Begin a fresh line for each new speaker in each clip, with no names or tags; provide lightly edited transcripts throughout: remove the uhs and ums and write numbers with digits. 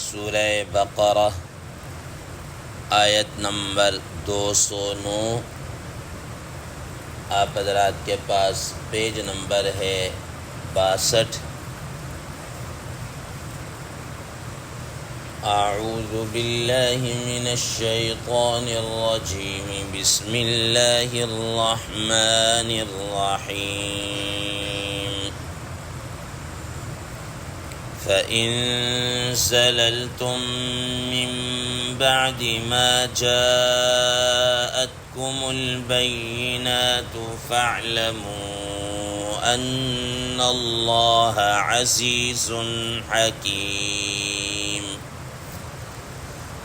سورہ بقرہ آیت نمبر 209۔ آپ حضرات کے پاس پیج نمبر ہے 62۔ اعوذ باللہ من الشیطان الرجیم، بسم اللہ الرحمن الرحیم۔ فَإِن زَلَلْتُم مِّن بَعْدِ مَا جَاءَتْكُمُ الْبَيِّنَاتُ فَاعْلَمُوا أَنَّ اللَّهَ عَزِيزٌ حَكِيمٌ۔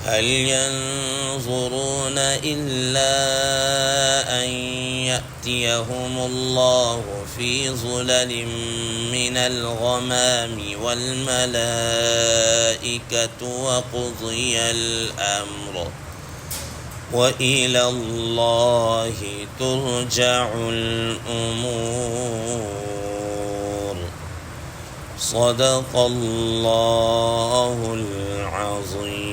هل ينظرون إلا أن يأتيهم الله في ظلل من الغمام والملائكة وقضي الأمر وإلى الله ترجع الأمور۔ صدق الله العظيم۔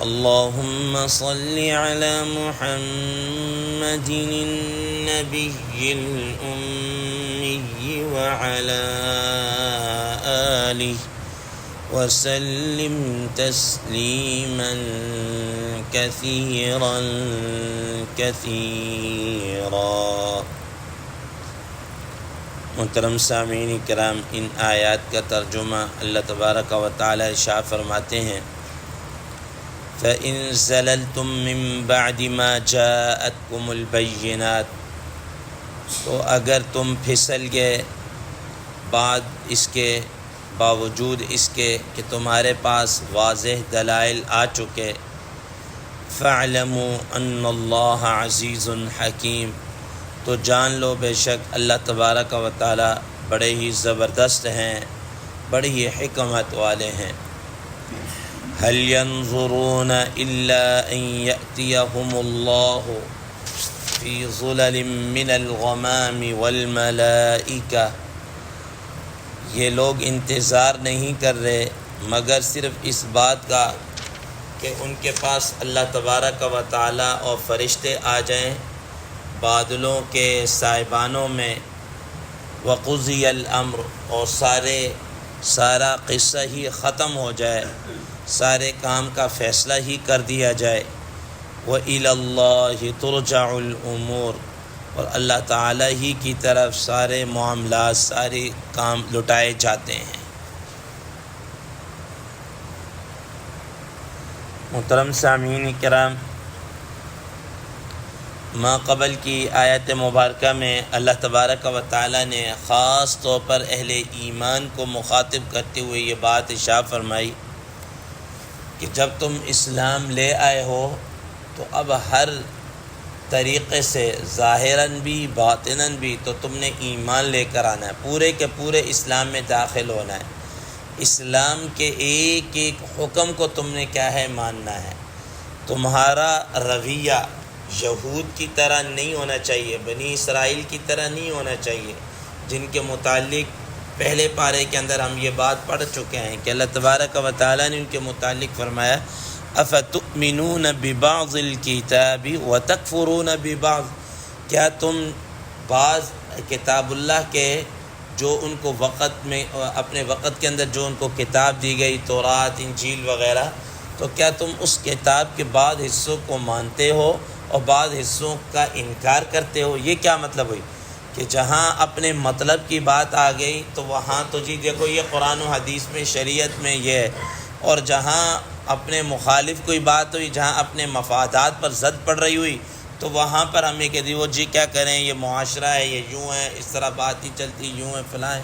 اللهم صل على محمد النبي الأمي وعلى آله وسلم تسليما كثيرا كثيرا۔ محترم سامعین کرام، ان آیات کا ترجمہ اللہ تبارک و تعالی ارشاد فرماتے ہیں، فَإِن زَلَلْتُم مِّن بَعْدِ مَا جَاءَتْكُمُ الْبَيِّنَاتُ، تو اگر تم پھسل گئے بعد اس کے باوجود اس کے کہ تمہارے پاس واضح دلائل آ چکے، فَاعْلَمُوا أَنَّ اللَّهَ عَزِيزٌ حَكِيمٌ، تو جان لو بے شک اللہ تبارک و تعالی بڑے ہی زبردست ہیں، بڑی ہی حکمت والے ہیں۔ هل ينظرون إلا أن يأتيهم الله في ظلل من الغمام والملائكة، یہ لوگ انتظار نہیں کر رہے مگر صرف اس بات کا کہ ان کے پاس اللہ تبارک و تعالی اور فرشتے آ جائیں بادلوں کے سائبانوں میں، وقضی الامر، اور سارا قصہ ہی ختم ہو جائے، سارے کام کا فیصلہ ہی کر دیا جائے، وَإِلَى اللَّهِ تُرْجَعُ الْأُمُورُ، اور اللہ تعالی ہی کی طرف سارے معاملات، سارے کام لٹائے جاتے ہیں۔ محترم سامعین کرام، ما قبل کی آیت مبارکہ میں اللہ تبارک و تعالی نے خاص طور پر اہل ایمان کو مخاطب کرتے ہوئے یہ بات ارشاد فرمائی کہ جب تم اسلام لے آئے ہو تو اب ہر طریقے سے ظاہراً بھی باطناً بھی تو تم نے ایمان لے کر آنا ہے، پورے کے پورے اسلام میں داخل ہونا ہے۔ اسلام کے ایک ایک حکم کو تم نے کیا ہے ماننا ہے۔ تمہارا رویہ یہود کی طرح نہیں ہونا چاہیے، بنی اسرائیل کی طرح نہیں ہونا چاہیے، جن کے متعلق پہلے پارے کے اندر ہم یہ بات پڑھ چکے ہیں کہ اللہ تبارک و تعالیٰ نے ان کے متعلق فرمایا، اَفَتُؤْمِنُونَ بِبَعْضِ الْكِتَابِ وَتَكْفُرُونَ بِبَعْضٍ، کیا تم بعض کتاب اللہ کے جو ان کو وقت میں اپنے وقت کے اندر جو ان کو کتاب دی گئی، تورات، انجیل وغیرہ، تو کیا تم اس کتاب کے بعض حصوں کو مانتے ہو اور بعض حصوں کا انکار کرتے ہو؟ یہ کیا مطلب ہوئی کہ جہاں اپنے مطلب کی بات آ گئی تو وہاں تو جی دیکھو یہ قرآن و حدیث میں، شریعت میں یہ ہے، اور جہاں اپنے مخالف کوئی بات ہوئی، جہاں اپنے مفادات پر زد پڑ رہی ہوئی تو وہاں پر ہم یہ کہہ دی وہ جی کیا کریں، یہ معاشرہ ہے، یہ یوں ہے، اس طرح بات ہی چلتی، یوں ہے، فلاں ہے۔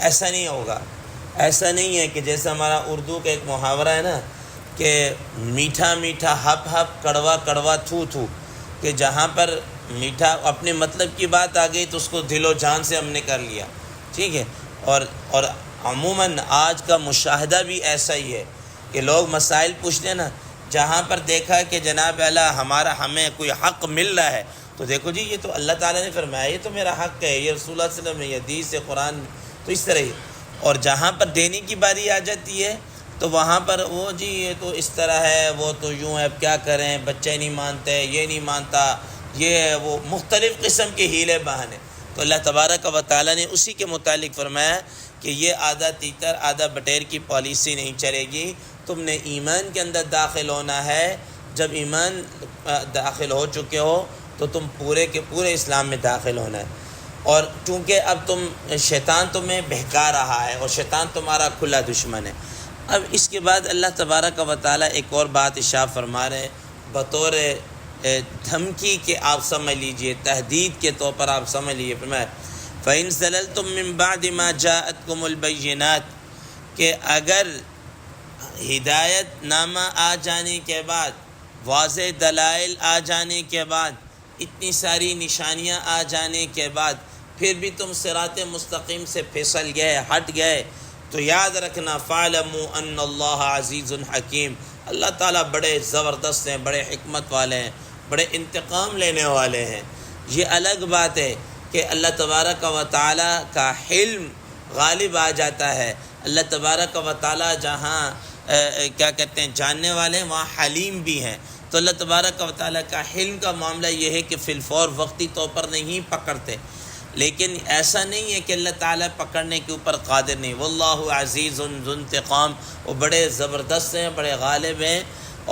ایسا نہیں ہوگا۔ ایسا نہیں ہے کہ جیسے ہمارا اردو کا ایک محاورہ ہے نا کہ میٹھا میٹھا ہپ ہپ، کڑوا کڑوا تھو تھو، کہ جہاں پر میٹھا اپنے مطلب کی بات آ گئی تو اس کو دل و جان سے ہم نے کر لیا، ٹھیک ہے۔ اور عموماً آج کا مشاہدہ بھی ایسا ہی ہے کہ لوگ مسائل پوچھتے ہیں نا، جہاں پر دیکھا کہ جناب اعلیٰ ہمیں کوئی حق مل رہا ہے تو دیکھو جی یہ تو اللہ تعالیٰ نے فرمایا، یہ تو میرا حق ہے، یہ رسول اللہ صلی اللہ علیہ وسلم نے، یہ حدیث ہے، قرآن، تو اس طرح ہی۔ اور جہاں پر دینے کی باری آ جاتی ہے تو وہاں پر وہ جی یہ تو اس طرح ہے، وہ تو یوں ہے، اب کیا کریں، بچے نہیں مانتے، یہ نہیں مانتا، یہ ہے وہ، مختلف قسم کے ہیلے بہانے۔ تو اللہ تبارک و تعالیٰ نے اسی کے متعلق فرمایا کہ یہ آدھا تیتر آدھا بٹیر کی پالیسی نہیں چلے گی۔ تم نے ایمان کے اندر داخل ہونا ہے، جب ایمان داخل ہو چکے ہو تو تم پورے کے پورے اسلام میں داخل ہونا ہے۔ اور چونکہ اب شیطان تمہیں بہکا رہا ہے اور شیطان تمہارا کھلا دشمن ہے۔ اب اس کے بعد اللہ تبارک و تعالیٰ ایک اور بات ارشاد فرما رہے ہیں بطور دھمکی کہ آپ سمجھ لیجئے، تہدید کے طور پر آپ سمجھ لیجئے، فرمایا فَإِن سَلَلْتُم مِّن بَعْدِ مَا جَاءَتْكُمُ الْبَيِّنَاتُ، کہ اگر ہدایت نامہ آ جانے کے بعد، واضح دلائل آ جانے کے بعد، اتنی ساری نشانیاں آ جانے کے بعد پھر بھی تم صراط مستقیم سے پھسل گئے، ہٹ گئے، تو یاد رکھنا فَاعْلَمُوا أَنَّ اللَّهَ عَزِيزٌ حَكِيمٌ، اللہ تعالیٰ بڑے زبردست ہیں، بڑے حکمت والے ہیں، بڑے انتقام لینے والے ہیں۔ یہ الگ بات ہے کہ اللہ تبارک و تعالیٰ کا حلم غالب آ جاتا ہے۔ اللہ تبارک و تعالیٰ جہاں کیا کہتے ہیں جاننے والے ہیں، وہاں حلیم بھی ہیں۔ تو اللہ تبارک و تعالیٰ کا حلم کا معاملہ یہ ہے کہ فی الفور وقتی طور پر نہیں پکڑتے، لیکن ایسا نہیں ہے کہ اللہ تعالیٰ پکڑنے کے اوپر قادر نہیں۔ واللہ عزیز ذو انتقام، وہ بڑے زبردست ہیں، بڑے غالب ہیں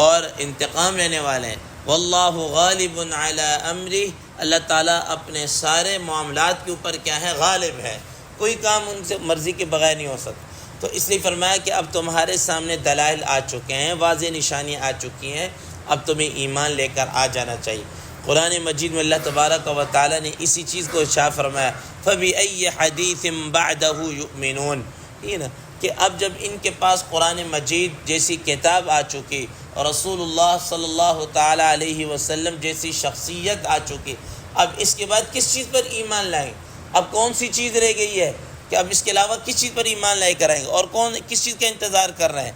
اور انتقام لینے والے ہیں۔ واللہ غالب علی امرہ، اللہ تعالیٰ اپنے سارے معاملات کے اوپر کیا ہے، غالب ہے، کوئی کام ان سے مرضی کے بغیر نہیں ہو سکتا۔ تو اس لیے فرمایا کہ اب تمہارے سامنے دلائل آ چکے ہیں، واضح نشانیاں آ چکی ہیں، اب تمہیں ایمان لے کر آ جانا چاہیے۔ قرآن مجید میں اللہ تبارک و تعالیٰ نے اسی چیز کو ارشاد فرمایا فَبِأَيِّ حَدِيثٍ بَعْدَهُ يُؤْمِنُونَ، ٹھیک ہے نا، کہ اب جب ان کے پاس قرآن مجید جیسی کتاب آ چکی اور رسول اللہ صلی اللہ تعالیٰ علیہ وسلم جیسی شخصیت آ چکی، اب اس کے بعد کس چیز پر ایمان لائیں؟ اب کون سی چیز رہ گئی ہے کہ اب اس کے علاوہ کس چیز پر ایمان لائے کریں گے، اور کون کس چیز کا انتظار کر رہے ہیں؟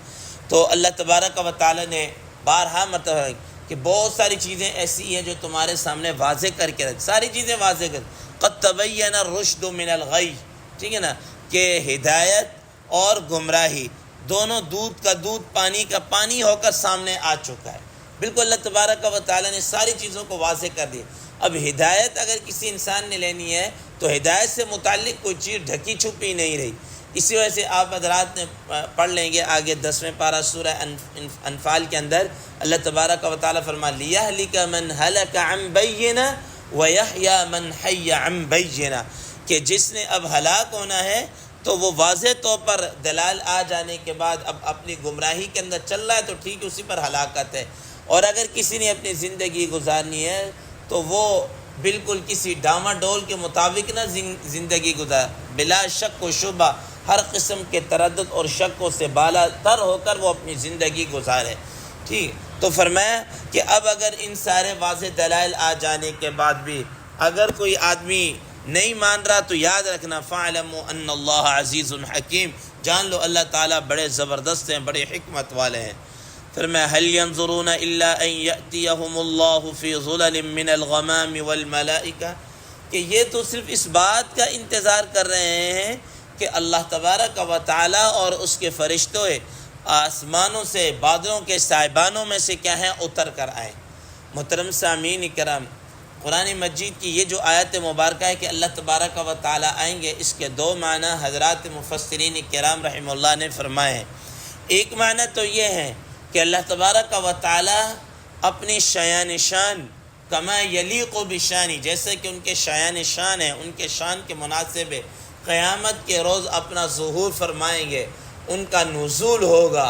تو اللہ تبارک و تعالیٰ نے بارہا مرتبہ کہ بہت ساری چیزیں ایسی ہیں جو تمہارے سامنے واضح کر کے رکھ، ساری چیزیں واضح کر، قد تبین الرشد من الغی، ٹھیک ہے نا، کہ ہدایت اور گمراہی دونوں دودھ کا دودھ پانی کا پانی ہو کر سامنے آ چکا ہے۔ بالکل اللہ تبارک و تعالیٰ نے ساری چیزوں کو واضح کر دی۔ اب ہدایت اگر کسی انسان نے لینی ہے تو ہدایت سے متعلق کوئی چیز ڈھکی چھپی نہیں رہی۔ اسی وجہ سے آپ حضرات نے پڑھ لیں گے آگے 10ویں پارہ سورہ انفال کے اندر اللہ تبارک و تعالیٰ فرما لِيَهْلِكَ مَنْ هَلَكَ عَنْ بَيِّنَةٍ وَيَحْيَى مَنْ حَيَّ عَنْ بَيِّنَةٍ، کہ جس نے اب ہلاک ہونا ہے تو وہ واضح طور پر دلائل آ جانے کے بعد اب اپنی گمراہی کے اندر چل رہا ہے تو ٹھیک ہے، اسی پر ہلاکت ہے۔ اور اگر کسی نے اپنی زندگی گزارنی ہے تو وہ بالکل کسی ڈاما ڈول کے مطابق نہ زندگی گزار، بلا شک و شبہ ہر قسم کے تردد اور شکوں سے بالا تر ہو کر وہ اپنی زندگی گزارے، ٹھیک۔ تو فرمایا کہ اب اگر ان سارے واضح دلائل آ جانے کے بعد بھی اگر کوئی آدمی نہیں مان رہا تو یاد رکھنا فَاعْلَمُوا أَنَّ اللَّهَ عَزِيزٌ حَكِيمٌ، جان لو اللہ تعالیٰ بڑے زبردست ہیں، بڑے حکمت والے ہیں۔ فرمایا هَلْ يَنظُرُونَ إِلَّا أَن يَأْتِيَهُمُ اللَّهُ فِي ظُلَلٍ مِّنَ الْغَمَامِ وَالْمَلَائِكَةِ، کہ یہ تو صرف اس بات کا انتظار کر رہے ہیں کہ اللہ تبارک و تعالیٰ اور اس کے فرشتوں آسمانوں سے بادلوں کے سائبانوں میں سے کیا ہیں اتر کر آئیں۔ محترم سامعین کرام، قرآن مجید کی یہ جو آیت مبارکہ ہے کہ اللہ تبارک و تعالیٰ آئیں گے، اس کے دو معنی حضرات مفسرین کرام رحمہ اللہ نے فرمائے ہیں۔ ایک معنی تو یہ ہے کہ اللہ تبارک و تعالیٰ اپنی شایان شان کما یلیق بشانی، جیسے کہ ان کے شایان شان ہیں، ان کے شان کے مناسب ہے، قیامت کے روز اپنا ظہور فرمائیں گے، ان کا نزول ہوگا۔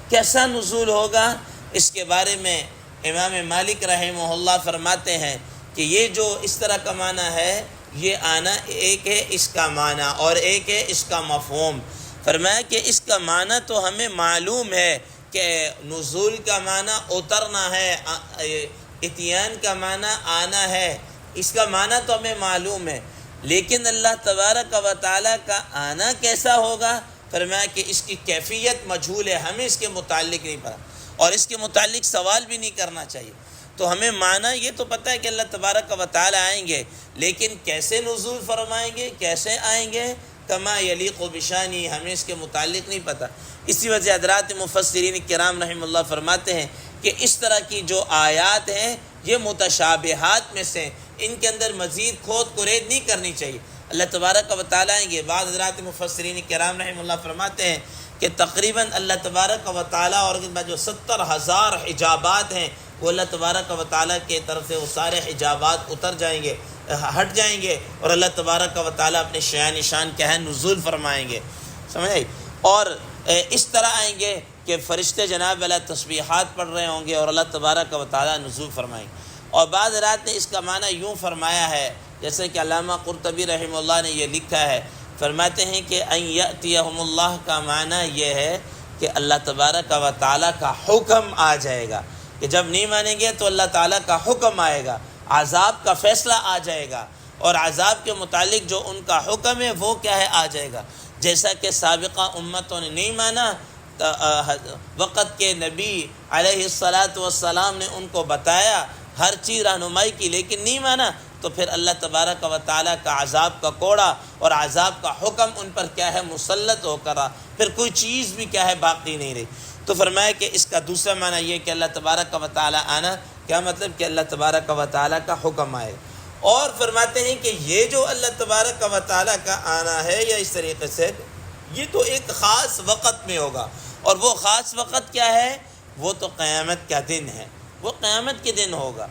کیسا نزول ہوگا؟ اس کے بارے میں امام مالک رحمہ اللہ فرماتے ہیں کہ یہ جو اس طرح کا معنی ہے، یہ آنا ایک ہے اس کا معنی اور ایک ہے اس کا مفہوم۔ فرمایا کہ اس کا معنی تو ہمیں معلوم ہے کہ نزول کا معنی اترنا ہے، اتیان کا معنی آنا ہے، اس کا معنی تو ہمیں معلوم ہے، لیکن اللہ تبارک و تعالیٰ کا آنا کیسا ہوگا؟ فرمایا کہ اس کی کیفیت مجہول ہے، ہمیں اس کے متعلق نہیں پتہ اور اس کے متعلق سوال بھی نہیں کرنا چاہیے۔ تو ہمیں معنی یہ تو پتہ ہے کہ اللہ تبارک و تعالیٰ آئیں گے، لیکن کیسے نزول فرمائیں گے، کیسے آئیں گے، کما یلیق بشانی، ہمیں اس کے متعلق نہیں پتہ۔ اسی وجہ حضرات مفسرین کرام رحمہ اللہ فرماتے ہیں کہ اس طرح کی جو آیات ہیں یہ متشابہات میں سے، ان کے اندر مزید کھود کرید نہیں کرنی چاہیے۔ اللہ تبارک و تعالیٰ یہ بعض حضرات مفسرین کرام رحمہ اللہ فرماتے ہیں کہ تقریباً اللہ تبارک و تعالیٰ اور جو 70,000 حجابات ہیں وہ اللہ تبارک و تعالیٰ کے طرف سے وہ سارے حجابات اتر جائیں گے، ہٹ جائیں گے، اور اللہ تبارک و تعالیٰ اپنے شان شان کیا ہے نزول فرمائیں گے، سمجھ آئی؟ اور اس طرح آئیں گے کہ فرشتے جناب والا تسبیحات پڑھ رہے ہوں گے اور اللہ تبارک و تعالیٰ نزول فرمائیں گے۔ اور بعض رات نے اس کا معنی یوں فرمایا ہے، جیسے کہ علامہ قرطبی رحمہ اللہ نے یہ لکھا ہے، فرماتے ہیں کہ ان یأتیہم اللہ کا معنی یہ ہے کہ اللہ تبارک و تعالیٰ کا حکم آ جائے گا، کہ جب نہیں مانیں گے تو اللہ تعالیٰ کا حکم آئے گا، عذاب کا فیصلہ آ جائے گا، اور عذاب کے متعلق جو ان کا حکم ہے وہ کیا ہے آ جائے گا۔ جیسا کہ سابقہ امتوں نے نہیں مانا، وقت کے نبی علیہ السلام نے ان کو بتایا، ہر چیز رہنمائی کی، لیکن نہیں مانا، تو پھر اللہ تبارک و تعالیٰ کا عذاب کا کوڑا اور عذاب کا حکم ان پر کیا ہے مسلط ہو کر رہا، پھر کوئی چیز بھی کیا ہے باقی نہیں رہی۔ تو فرمایا کہ اس کا دوسرا معنی یہ کہ اللہ تبارک و تعالیٰ آنا، کیا مطلب کہ اللہ تبارک و تعالیٰ کا حکم آئے۔ اور فرماتے ہیں کہ یہ جو اللہ تبارک و تعالیٰ کا آنا ہے یا اس طریقے سے یہ تو ایک خاص وقت میں ہوگا، اور وہ خاص وقت کیا ہے؟ وہ تو قیامت کا دن ہے، وہ قیامت کے دن ہوگا۔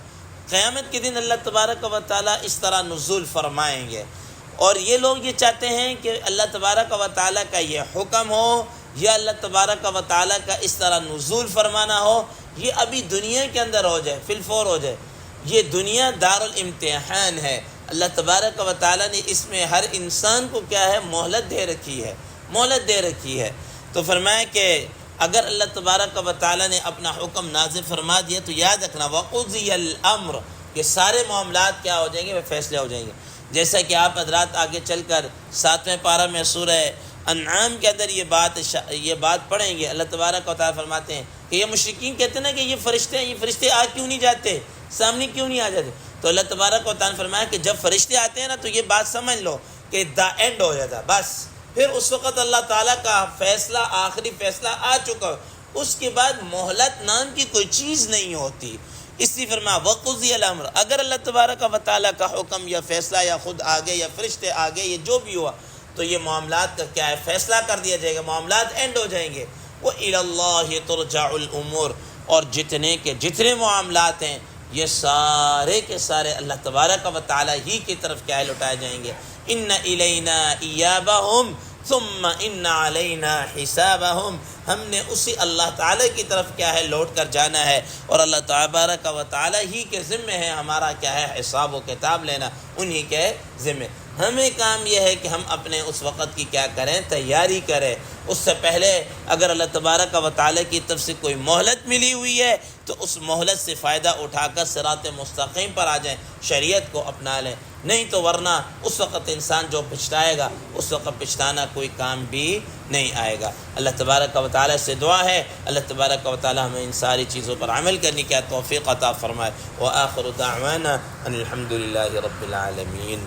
قیامت کے دن اللہ تبارک و تعالیٰ اس طرح نزول فرمائیں گے، اور یہ لوگ یہ چاہتے ہیں کہ اللہ تبارک و تعالیٰ کا یہ حکم ہو یا اللہ تبارک و تعالیٰ کا اس طرح نزول فرمانا ہو، یہ ابھی دنیا کے اندر ہو جائے، فی الفور ہو جائے۔ یہ دنیا دار الامتحان ہے، اللہ تبارک و تعالیٰ نے اس میں ہر انسان کو کیا ہے مہلت دے رکھی ہے، مہلت دے رکھی ہے۔ تو فرمایا کہ اگر اللہ تبارک و تعالیٰ نے اپنا حکم نازل فرما دیا تو یاد رکھنا وَقُضِيَ الْأَمْرُ، کہ سارے معاملات کیا ہو جائیں گے، وہ فیصلے ہو جائیں گے۔ جیسا کہ آپ حضرات آگے چل کر 7ویں پارہ میں سورہ انعام کے اندر یہ بات پڑھیں گے، اللہ تبارک و تعالیٰ فرماتے ہیں کہ یہ مشرکین کہتے ہیں نا کہ یہ فرشتے آ کیوں نہیں جاتے، سامنے کیوں نہیں آ جاتے؟ تو اللہ تبارک و تعالیٰ نے فرمایا کہ جب فرشتے آتے ہیں نا تو یہ بات سمجھ لو کہ دا اینڈ ہو جاتا، بس پھر اس وقت اللہ تعالیٰ کا فیصلہ، آخری فیصلہ آ چکا، اس کے بعد مہلت نام کی کوئی چیز نہیں ہوتی۔ اس لیے فرمایا وَقُضِيَ الْأَمْرُ، اگر اللہ تبارک و تعالیٰ کا حکم یا فیصلہ یا خود آگے یا فرشتے آگے یہ جو بھی ہوا تو یہ معاملات کا کیا ہے فیصلہ کر دیا جائے گا، معاملات اینڈ ہو جائیں گے۔ وَإِلَى اللَّهِ تُرْجَعُ الْأُمُورُ، اور جتنے کے جتنے معاملات ہیں یہ سارے کے سارے اللہ تبارک و تعالیٰ ہی کی طرف کیا ہے لٹائے جائیں گے۔ إِنَّ إِلَيْنَا إِيَابَهُمْ ثُمَّ إِنَّ عَلَيْنَا حِسَابَهُمْ، ہم نے اسی اللہ تعالیٰ کی طرف کیا ہے لوٹ کر جانا ہے، اور اللہ تبارک و تعالیٰ ہی کے ذمے ہے ہمارا کیا ہے حساب و کتاب لینا، انہی کے ذمے۔ ہمیں کام یہ ہے کہ ہم اپنے اس وقت کی کیا کریں، تیاری کریں۔ اس سے پہلے اگر اللہ تبارک و تعالیٰ کی طرف سے کوئی مہلت ملی ہوئی ہے تو اس مہلت سے فائدہ اٹھا کر صراط مستقیم پر آ جائیں، شریعت کو اپنا لیں، نہیں تو ورنہ اس وقت انسان جو پچھتائے گا اس وقت پچھتانا کوئی کام بھی نہیں آئے گا۔ اللہ تبارک و تعالیٰ سے دعا ہے اللہ تبارک و تعالیٰ ہمیں ان ساری چیزوں پر عمل کرنے کی توفیق عطا فرمائے۔ وآخر دعوانا ان الحمد للہ رب العالمین۔